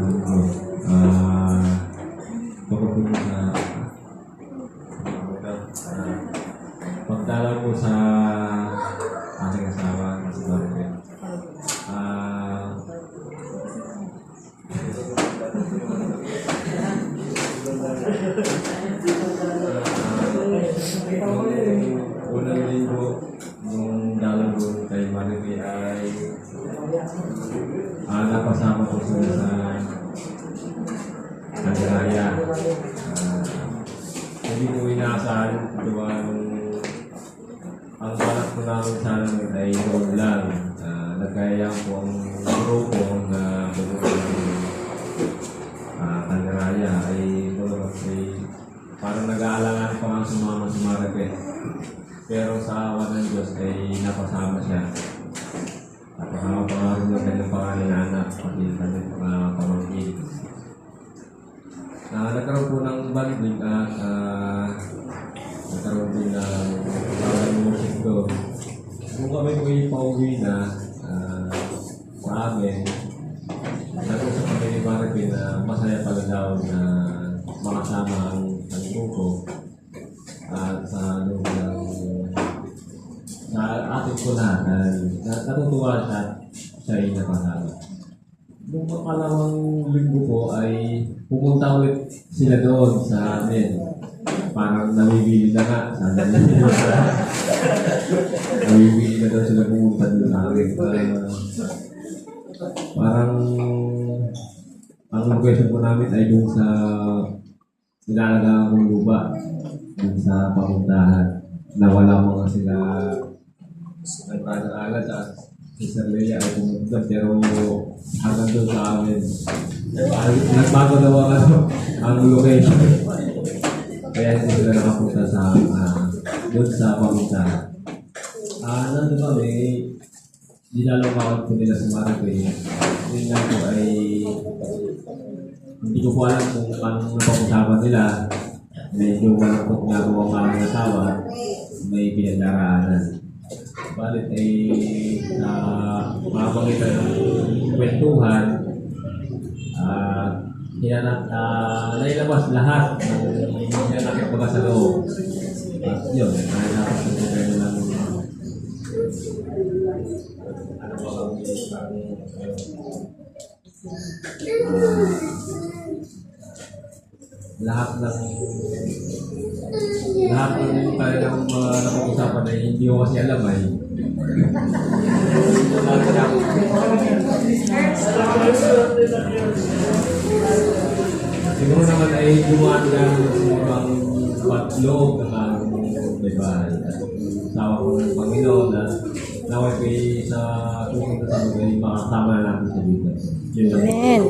linggo. Bukod po sa pagdalaw po sa aking asawa na si Maribel. Unang linggo nung dalaw po kay Maribel ay napasama po sila sa Nagaraya. Hindi ko inaasahan diba, ang balak ko namin sana ay noon lang. Nagkaya po ang grupo na pumunta ng Nagaraya ay parang nag-aalangan pa nga sumama si Maribel. Pero sa awa ng Diyos ay napasama siya. Napasama pa nga rin yung kanyang pangalan na anak, pati kanyang pamangkin. Nagkaroon po ng banding at nagkaroon din ng parang music doon. Kung kami po ipauwi na sa amin, nag-usap kami ni Maribel na masaya pala daw na makasama ang grupo at sa loob ng sa ating kunahan. Natutuwa siya ay napasama. Nung pangalawang linggo po ay pumunta ulit sila doon sa amin. Parang namibili na nga. Namibili na daw sila pumunta doon sa amin. Parang ang question po namin ay doon sa nilalagaang lupa. Doon sa papuntahan. Nawala mga sila nagpag-alat at Sister Leia ay pumunta pero hanggang doon sa amin. Nagbago daw ang location. Kaya hindi sila nakapunta sa doon sa pamuntahan. Nandun kami, dinalaw po nila sa Maribel. Yun lang po ay hindi ko po alam kung anong napag-usapan nila. Medyo walang po nga po ang aming asawa, may pinagdaraanan. Balit ay makapangitan ng kwentuhan, nailabas lahat ng hinanakit mga sa loob. At yun, nailabas ng gobierno ng lahat ng kanilang napag-usapan ay hindi ko kasi alam ay siguro naman ay dumaan lang siguro ang patlog ng aming bahay at sawa ko ng Panginoon na naway ko sa tungkol sa mga makasama na natin sa dito. Amen.